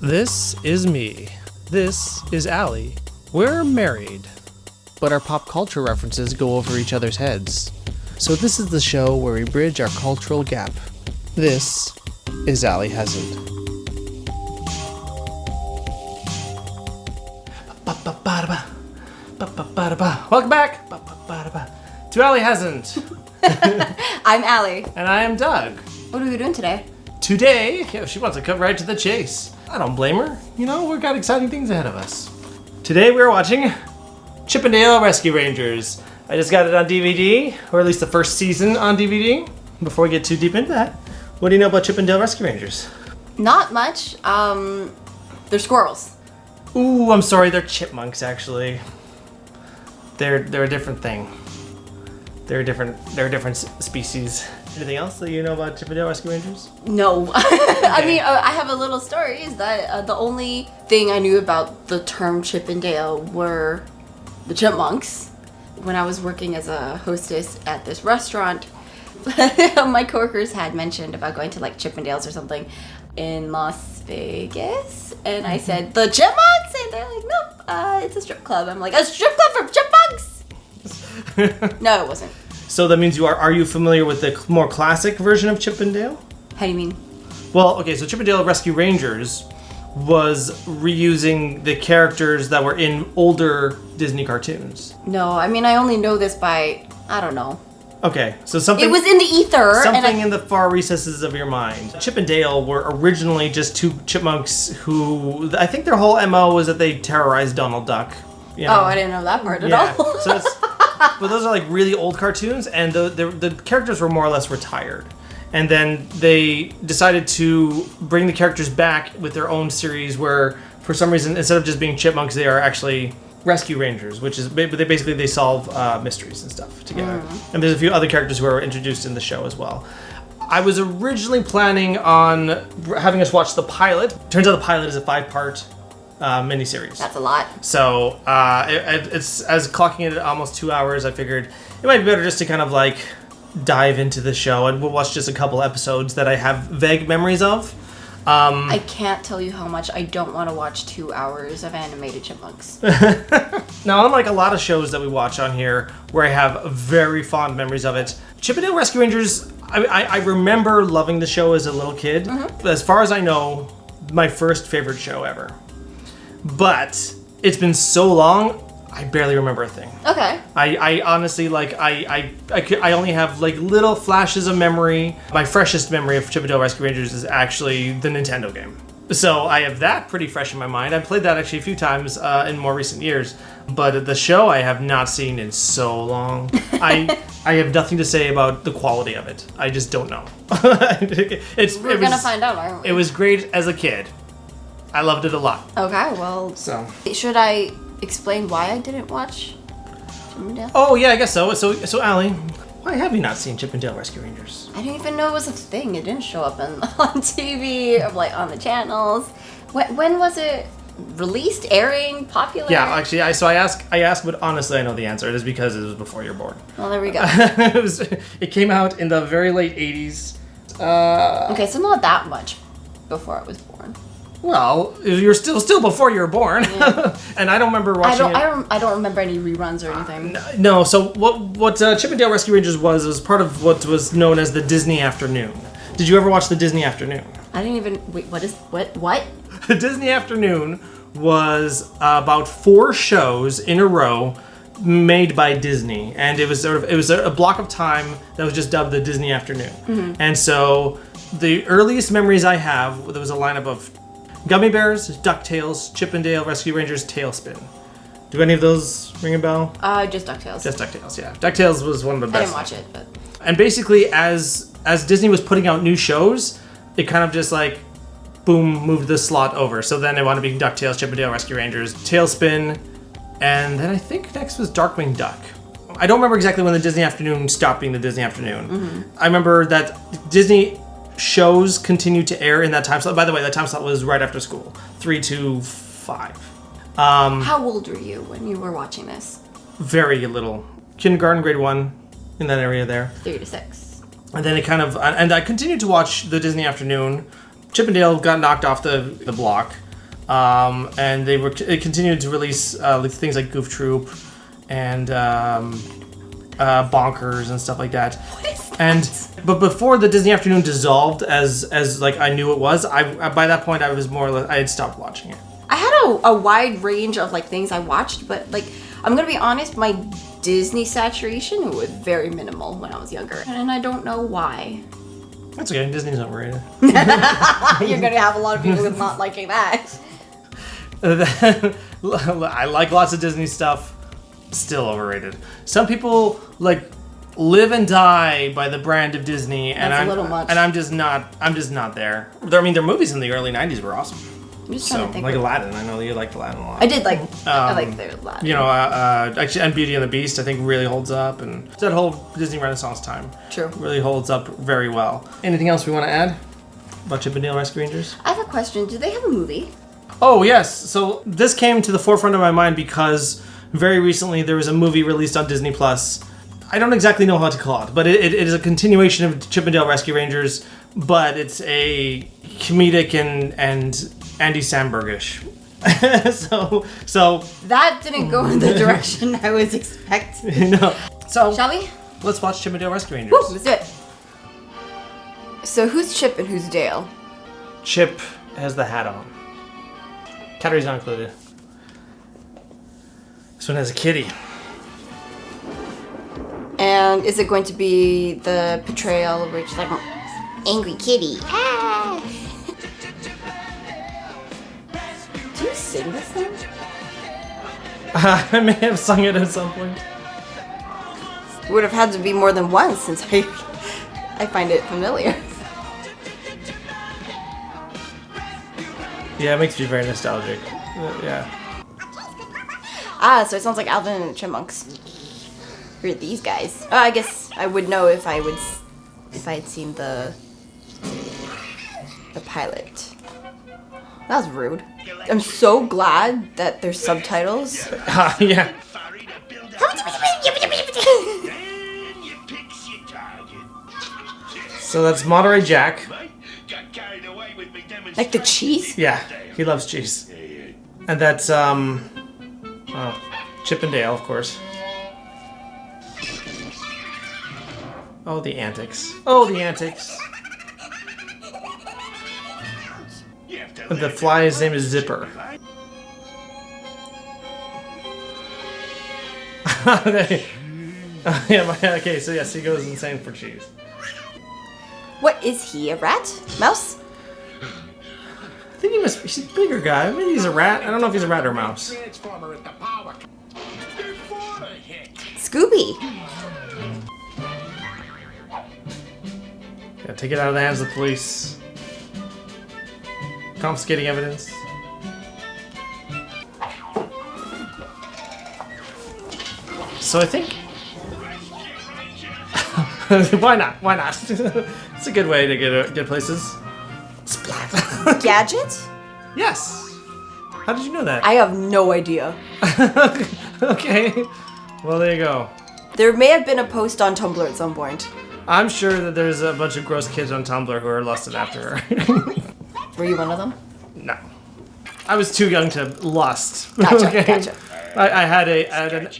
This is me. This is Allie. We're married. But our pop culture references go over each other's heads. So this is the show where we bridge our cultural gap. This is Allie Hasn't. Welcome back to Allie Hasn't. I'm Allie. And I am Doug. What are we doing today? Today, she wants to cut right to the chase. I don't blame her. You know, we've got exciting things ahead of us. Today we're watching Chip 'n Dale Rescue Rangers. I just got it on DVD, or at least the first season on DVD. Before we get too deep into that, what do you know about Chip 'n Dale Rescue Rangers? Not much. They're squirrels. Ooh, I'm sorry, they're chipmunks actually. They're a different thing. They're a different species. Anything else that you know about Chip 'n Dale Rescue Rangers? No. I mean, I have a little story. Is that the only thing I knew about the term Chip 'n Dale were the chipmunks. When I was working as a hostess at this restaurant, my coworkers had mentioned about going to like Chip 'n Dale's or something in Las Vegas, and I said the chipmunks, and they're like, nope, it's a strip club. I'm like, a strip club for chipmunks? No, it wasn't. So that means are you familiar with the more classic version of Chip 'n Dale? How do you mean? Well, okay, so Chip 'n Dale Rescue Rangers was reusing the characters that were in older Disney cartoons. No, I mean, I only know this by, I don't know. Okay, so something... It was in the ether. Something in the far recesses of your mind. Chip and Dale were originally just two chipmunks who... I think their whole MO was that they terrorized Donald Duck. You know? Oh, I didn't know that part at all. So it's... But those are like really old cartoons, and the characters were more or less retired. And then they decided to bring the characters back with their own series where, for some reason, instead of just being chipmunks, they are actually rescue rangers, which is they solve mysteries and stuff together. And there's a few other characters who are introduced in the show as well. I was originally planning on having us watch the pilot. Turns out the pilot is a 5-part miniseries. That's a lot. So it's as clocking it at almost 2 hours. I figured it might be better just to kind of like dive into the show, and we'll watch just a couple episodes that I have vague memories of. I can't tell you how much I don't want to watch 2 hours of animated chipmunks. Now, unlike a lot of shows that we watch on here, where I have very fond memories of it, Chip 'n Dale Rescue Rangers, I remember loving the show as a little kid. As far as I know, my first favorite show ever. But it's been so long, I barely remember a thing. Okay. I honestly, like, I only have, like, little flashes of memory. My freshest memory of Chip 'n Dale Rescue Rangers is actually the Nintendo game. So I have that pretty fresh in my mind. I played that actually a few times in more recent years. But the show I have not seen in so long. I have nothing to say about the quality of it. I just don't know. We're going to find out, aren't we? It was great as a kid. I loved it a lot. Okay, well, So should I explain why I didn't watch Chip 'n Dale? Oh, yeah, I guess so. So Allie, why have you not seen Chip 'n Dale Rescue Rangers? I didn't even know it was a thing. It didn't show up on TV or like on the channels. When was it released, airing, popular? Yeah, actually, I asked, but honestly, I know the answer. It is because it was before you were born. Well, there we go. It came out in the very late 80s. Okay, so not that much before I was born. Well, you're still before you were born, Yeah. and I don't remember watching it. I don't remember any reruns or anything. No, so what Chip 'n Dale Rescue Rangers was part of what was known as the Disney Afternoon. Did you ever watch the Disney Afternoon? I didn't even wait. What? The Disney Afternoon was about 4 shows in a row made by Disney, and it was a block of time that was just dubbed the Disney Afternoon. And so the earliest memories I have, there was a lineup of Gummy Bears, DuckTales, Chip 'n Dale Rescue Rangers, Tailspin. Do any of those ring a bell? Just DuckTales. Just DuckTales, yeah. DuckTales was one of the best. I didn't watch it, but... And basically, as Disney was putting out new shows, it kind of just like, boom, moved the slot over. So then it wound up being DuckTales, Chip 'n Dale Rescue Rangers, Tailspin, and then I think next was Darkwing Duck. I don't remember exactly when the Disney Afternoon stopped being the Disney Afternoon. I remember that Disney shows continued to air in that time slot. By the way, that time slot was right after school, 3 to 5. How old were you when you were watching this? Very little. Kindergarten, grade 1, in that area there. 3 to 6. And then and I continued to watch the Disney Afternoon. Chip 'n Dale got knocked off the block. and it continued to release things like Goof Troop and Bonkers and stuff like that. What is that? But before the Disney Afternoon dissolved, as like I knew it was, by that point I was more or less, I had stopped watching it. I had a wide range of like things I watched, but like I'm gonna be honest, my Disney saturation was very minimal when I was younger, and I don't know why. That's okay. Disney's overrated. You're gonna have a lot of people not liking that. I like lots of Disney stuff. Still overrated. Some people like live and die by the brand of Disney, and That's a little much. And I'm just not there. I mean, their movies in the early '90s were awesome. I'm just trying to think. Like Aladdin. I know that you liked Aladdin a lot. I did like. I like their Aladdin. You know, actually, and Beauty and the Beast, I think, really holds up, and that whole Disney Renaissance time True. really holds up very well. Anything else we want to add about Chip and Dale Rescue Rangers? I have a question. Do they have a movie? Oh yes. So this came to the forefront of my mind because very recently there was a movie released on Disney Plus. I don't exactly know how to call it, but it is a continuation of Chip and Dale Rescue Rangers, but it's a comedic and Andy Samberg-ish. so That didn't go in the direction I was expecting. no. So Shall we? let's watch Chip and Dale Rescue Rangers. Woo, let's do it. So who's Chip and who's Dale? Chip has the hat on. Cattery's not included. This one has a kitty. And is it going to be the portrayal where it's like angry kitty? Ah! Do you sing this thing? I may have sung it at some point. Would have had to be more than once since I find it familiar. Yeah, it makes me very nostalgic. Yeah. Ah, so it sounds like Alvin and the Chipmunks. Who are these guys? I guess I would know if I had seen the pilot. That was rude. I'm so glad that there's subtitles. Yeah. So that's Monterey Jack. Like the cheese? Yeah, he loves cheese. And that's Chip and Dale, of course. Oh, the antics. Oh, the antics. The fly's name is Zipper. Yeah, okay, so yes, he goes insane for cheese. What is he? A rat? Mouse? I think he's a bigger guy. Maybe he's a rat. I don't know if he's a rat or a mouse. Scooby. Yeah, take it out of the hands of the police. Confiscating evidence. So I think... Why not? Why not? It's a good way to get places. Splat. Gadget? Yes. How did you know that? I have no idea. Okay. Well, there you go. There may have been a post on Tumblr at some point. I'm sure that there's a bunch of gross kids on Tumblr who are lusted after her. Were you one of them? No. I was too young to lust. Gotcha, Okay? gotcha. I had an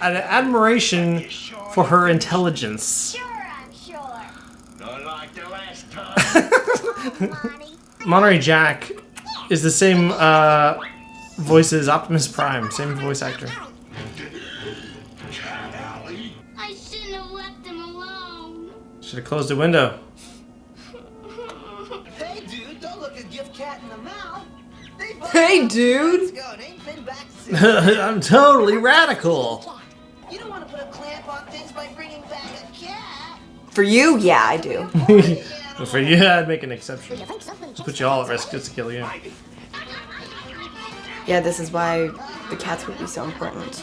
admiration for her intelligence. Sure, I'm sure. Not like the last time. Monterey Jack is the same voice as Optimus Prime, same voice actor. I shouldn't have left him alone. Should have closed the window. Hey, dude, don't look a gift cat in the mouth. Hey, dude! Let's go. It ain't been back since. I'm totally radical. You don't want to put a clamp on things by bringing back a cat. For you, yeah, I do. But for you, I'd make an exception. Put you all at risk just to kill you. Yeah, this is why the cats would be so important.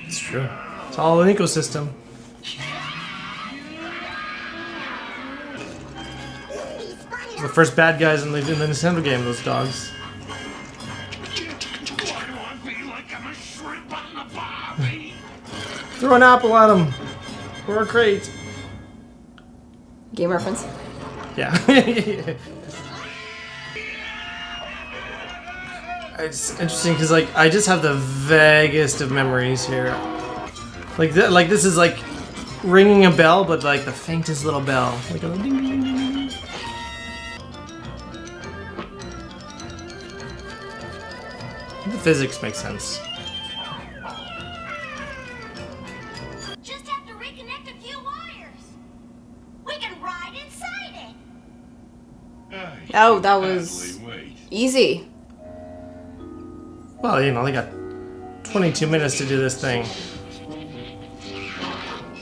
It's true. It's all an ecosystem. The first bad guys in the Nintendo game, those dogs. Throw an apple at him. Or a crate. Game reference? Yeah. It's interesting because like I just have the vaguest of memories here. Like this is like ringing a bell, but like the faintest little bell. Like a ding, ding, ding, ding. The physics make sense. Just have to reconnect a few wires. We can ride inside it. Oh, that was easy. Well, you know, they got 22 minutes to do this thing.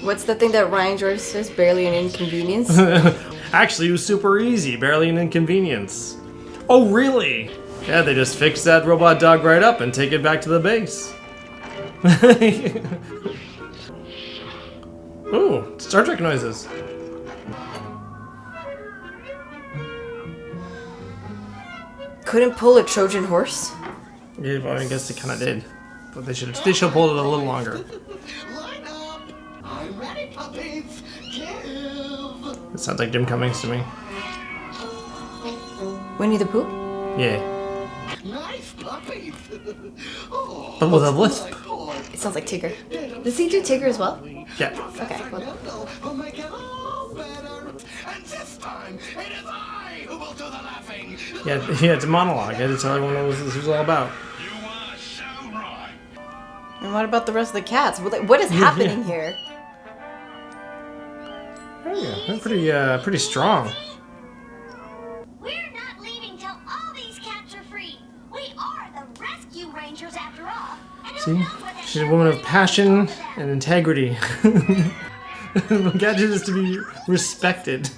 What's the thing that Ryan George says? Barely an inconvenience? Actually, it was super easy, barely an inconvenience. Oh, really? Yeah, they just fix that robot dog right up and take it back to the base. Ooh, Star Trek noises. Couldn't pull a Trojan horse? Yeah, well, I guess they kind of did. But they should have pulled it a little longer. Line up. I'm ready, puppies. Give. It sounds like Jim Cummings to me. Winnie the Pooh? Yeah. Nice puppies. Oh, But with a lisp. my boy. It sounds like Tigger. Does he do Tigger as well? Yeah. Okay, well, We'll make it all better. And this time, it is I who will do the laughing. Yeah, it's a monologue. I had to tell everyone what this was all about. You are so right. and what about the rest of the cats? What is happening here? Oh, yeah, they're pretty strong. We're not leaving till all these cats are free. We are the rescue rangers after all. And who See? knows what the She's a hell woman we're of gonna passion do for them. and integrity. Gadget is to be respected.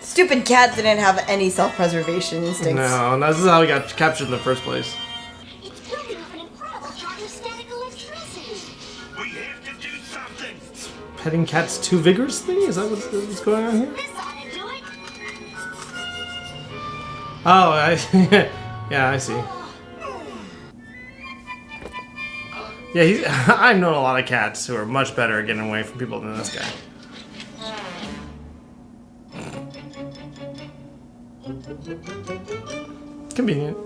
Stupid cat didn't have any self-preservation instincts. No, this is how we got captured in the first place. It's building up an incredible charge of static electricity. We have to do something. Petting cats too vigorously? Is that what's going on here? This ought to do it. Oh, yeah, I see. Yeah, I've known a lot of cats who are much better at getting away from people than this guy. Convenient.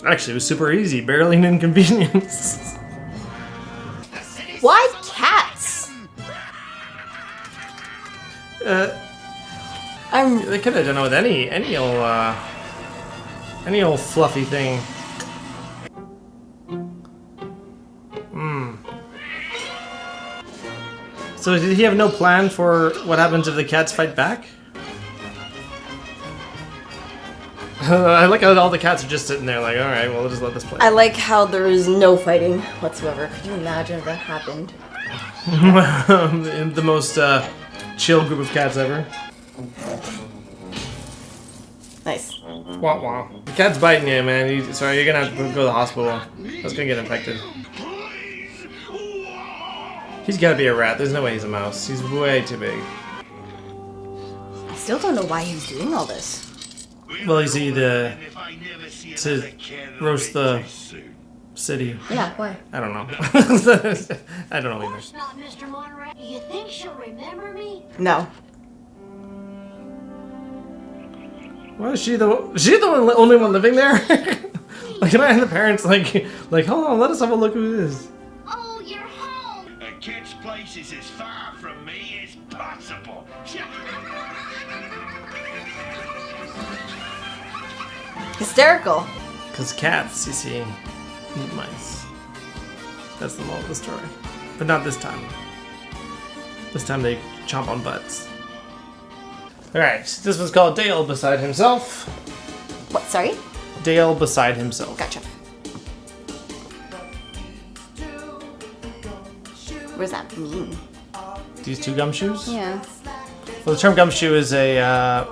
Actually, it was super easy, barely an inconvenience. Why cats? I'm They could have done it with any old fluffy thing. So did he have no plan for what happens if the cats fight back? I like how all the cats are just sitting there like, alright, well, we'll just let this play. I like how there is no fighting whatsoever. Could you imagine if that happened? The most chill group of cats ever. Nice. Wah wah. The cat's biting you, man. Sorry, you're gonna have to go to the hospital. That's gonna get infected. Please. He's gotta be a rat. There's no way he's a mouse. He's way too big. I still don't know why he's doing all this. Well, he's either If I never see to another cat roast the soon. city. Yeah, why? I don't know. I don't know either. Course not, Mr. Monterey. You think she'll remember me? No. Well, is she the only one living there? Like, can I have the parents like, hold on, let us have a look who it is. Oh, you're home. A cat's place is as far from me as possible. Hysterical. Because cats, you see, eat mice. That's the moral of the story. But not this time. This time they chomp on butts. Alright, this was called Dale Beside Himself. What, sorry? Dale Beside Himself. Gotcha. What does that mean? These two gumshoes? Yeah. Well, the term gumshoe is a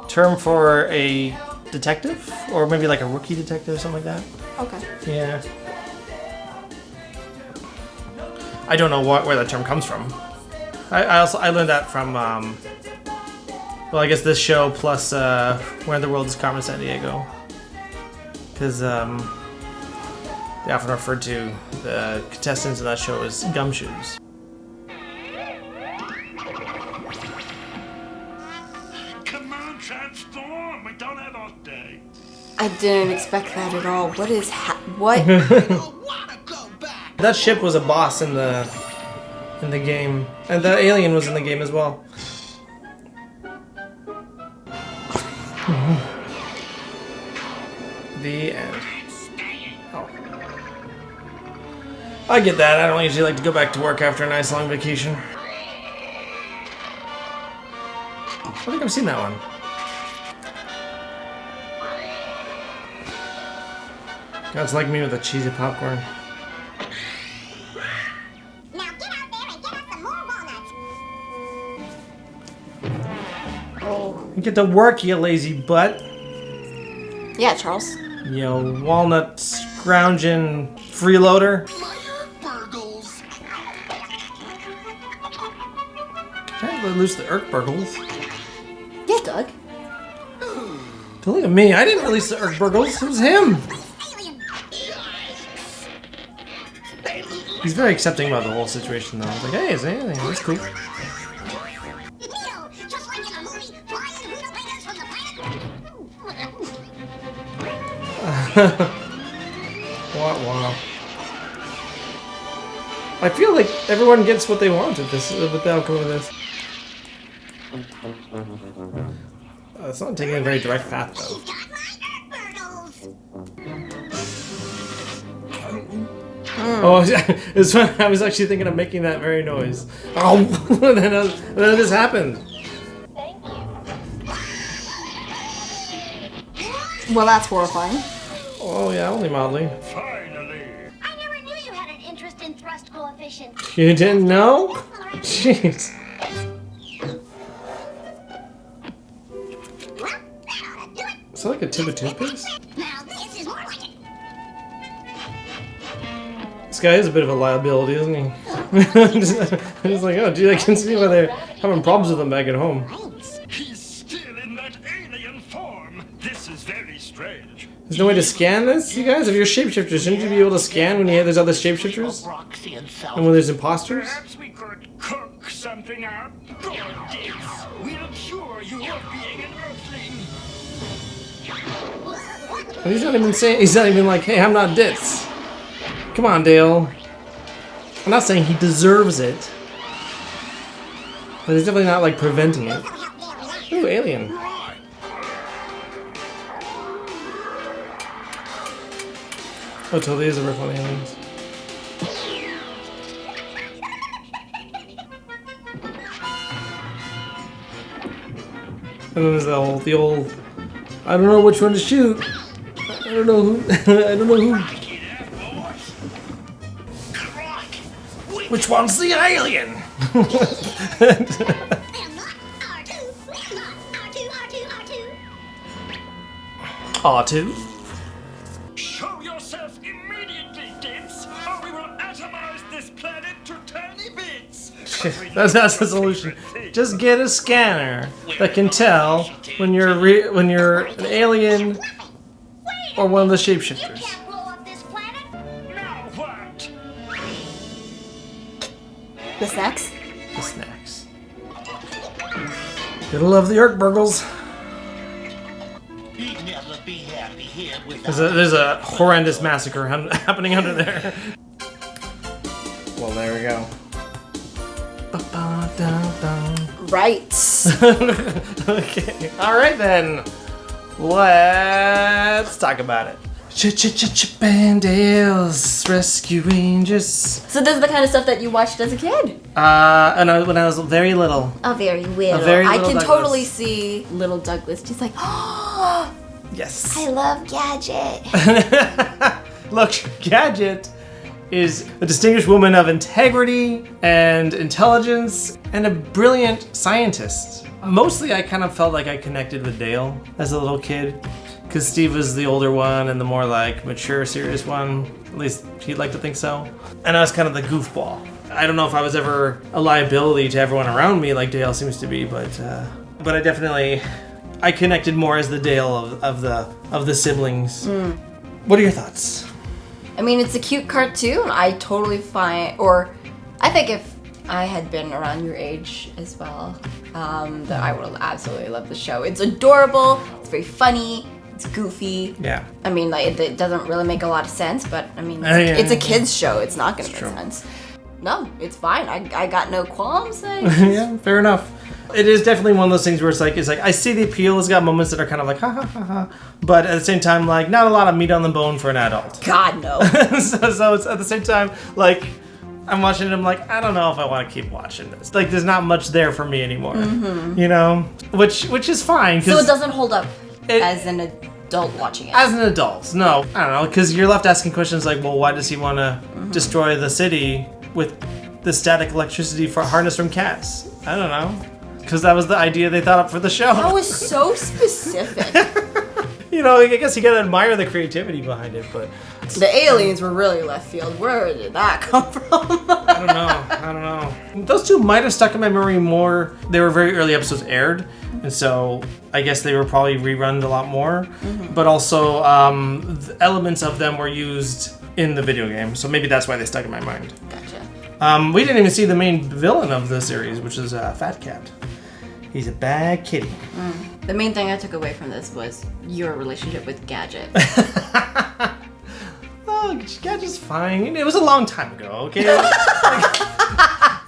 term for a detective, or maybe like a rookie detective or something like that. Okay. Yeah. I don't know where that term comes from. I learned that from well, I guess this show plus Where in the World is Carmen Sandiego, because they often refer to the contestants of that show as gumshoes. transform. We don't have all day. I didn't expect that at all. What is what? I don't want to go back. That ship was a boss in the game, and the alien was in the game as well. The end. Oh. I get that. I don't usually like to go back to work after a nice long vacation. I think I've seen that one. God's like me with a cheesy popcorn. Now get out there and get us some more walnuts. Oh. You get to work, you lazy butt. Yeah, Charles. You walnut scrounging freeloader. My burgles. Can't let loose the Urkburgles. Yeah, Doug. Don't look at me. I didn't release the Urkburgles. It was him. He's very accepting about the whole situation, though. He's like, hey, it's an alien. That's cool. Just like in a movie, flying Rudolph from the planet. Wow. I feel like everyone gets what they want with this, with the outcome of this. It's not taking a very direct path, though. Got my Urkburgles. Oh, it's fun. I was actually thinking of making that very noise. Oh, then this happened. Well, that's horrifying. Oh yeah, only mildly. Finally. I never knew you had an interest in thrust coefficient. You didn't know? Jeez. Well, that ought to do it. Is that like a tube of toothpaste? Now this is more like it. This guy is a bit of a liability, isn't he? He's like, oh, dude, I can see why they're having problems with him back at home. He's still in that alien form. This is very strange. There's no way to scan this, you guys? If you're shapeshifters, shouldn't you be able to scan when there's other shapeshifters? Roxy and South. And when there's imposters? Perhaps we could cook something up. Good Dix. We'll cure you of being an Earthling. And he's not even saying, he's not even like, hey, I'm not Ditz. Come on, Dale. I'm not saying he deserves it. But he's definitely not like preventing it. Ooh, alien. Oh, totally is a riff on aliens. And then there's the old, I don't know which one to shoot. I don't know who, I don't know who. Which one's the alien? I'm not R2. I'm not R2. R2? Show yourself immediately, Dix, or we will atomize this planet to tiny bits. That's the solution. Just get a scanner that can tell when you're an alien or one of the shapeshifters. Can't blow up this planet. Now what? The snacks? The snacks. Gotta love the Urkburgles. He'd never be happy here without There's a horrendous massacre happening under there. Well, there we go. Right. Okay. All right then. Let's talk about it. Chip and Dale's Rescue Rangers. So this is the kind of stuff that you watched as a kid? When I was very little. Oh, very little. very I little can Douglas. totally see little Douglas just like, oh, Yes. I love Gadget. Look, Gadget is a distinguished woman of integrity and intelligence and a brilliant scientist. Mostly I kind of felt like I connected with Dale as a little kid because Steve was the older one and the more like mature, serious one. At least he'd like to think so. And I was kind of the goofball. I don't know if I was ever a liability to everyone around me like Dale seems to be, but I definitely I connected more as the Dale of the siblings. What are your thoughts? I mean, it's a cute cartoon. I totally find, or I think if I had been around your age as well, that I will absolutely love the show. It's adorable. It's very funny. It's goofy. Yeah. I mean, like, it doesn't really make a lot of sense, but I mean, Yeah, it's a yeah. kids show. It's not going to make true. sense. No, it's fine. I got no qualms. Yeah, fair enough. It is definitely one of those things where it's like I see the appeal. It's got moments that are kind of like ha ha ha ha, but at the same time, like not a lot of meat on the bone for an adult. God, no. so it's at the same time like I'm watching it. I'm like I don't know if I want to keep watching this. Like there's not much there for me anymore. You know, which is fine. So it doesn't hold up It- as an adult watching it. As an adult, no, I don't know, because you're left asking questions like, well, why does he want to destroy the city with the static electricity for harness from cats? I don't know, because that was the idea they thought up for the show. That was so specific. You know, I guess you gotta admire the creativity behind it, but The aliens were really left field. Where did that come from? I don't know. Those two might have stuck in my memory more. They were very early episodes aired, and so I guess they were probably rerun a lot more. But also, the elements of them were used in the video game, so maybe that's why they stuck in my mind. Gotcha. We didn't even see the main villain of the series, which is Fat Cat. He's a bad kitty. The main thing I took away from this was your relationship with Gadget. Oh, Gadget's fine. It was a long time ago, okay?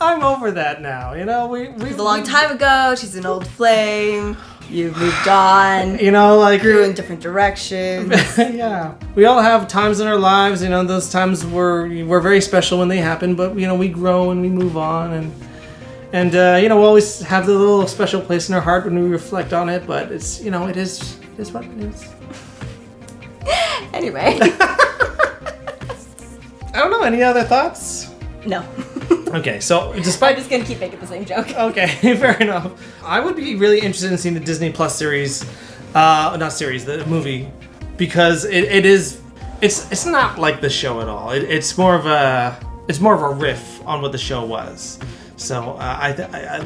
I'm over that now, you know? It was a long time ago. She's an old flame. You've moved on. You know, like... Grew in different directions. Yeah. We all have times in our lives, you know, those times were very special when they happen, but, you know, we grow and we move on, and you know, we'll always have the little special place in our heart when we reflect on it, but it's, you know, it is what it is. Anyway. I don't know, any other thoughts? No. Okay, so I'm despite... just gonna keep making the same joke. Okay, fair enough. I would be really interested in seeing the Disney Plus series, not series, the movie, because it's not like the show at all. It's more of a riff on what the show was. So,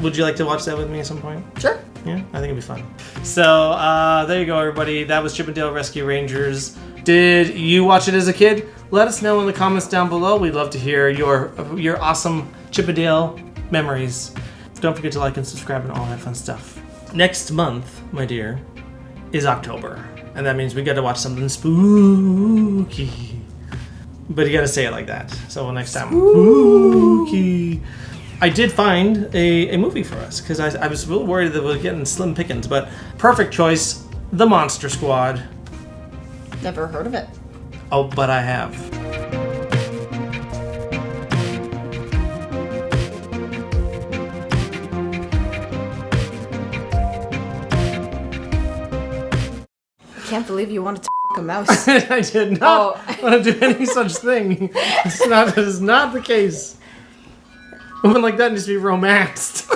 would you like to watch that with me at some point? Sure. Yeah, I think it'd be fun. So, there you go, everybody. That was Chip 'n Dale Rescue Rangers. Did you watch it as a kid? Let us know in the comments down below. We'd love to hear your awesome Chip 'n Dale memories. Don't forget to like and subscribe and all that fun stuff. Next month, my dear, is October. And that means we got to watch something spooky. But you got to say it like that. So next time. Spooky. I did find a movie for us because I was real worried that we were getting slim pickings, but perfect choice, The Monster Squad. Never heard of it. Oh, but I have. I can't believe you wanted to f*** a mouse. I did not want to do any such thing. That is not the case. A woman like that needs to be romanced.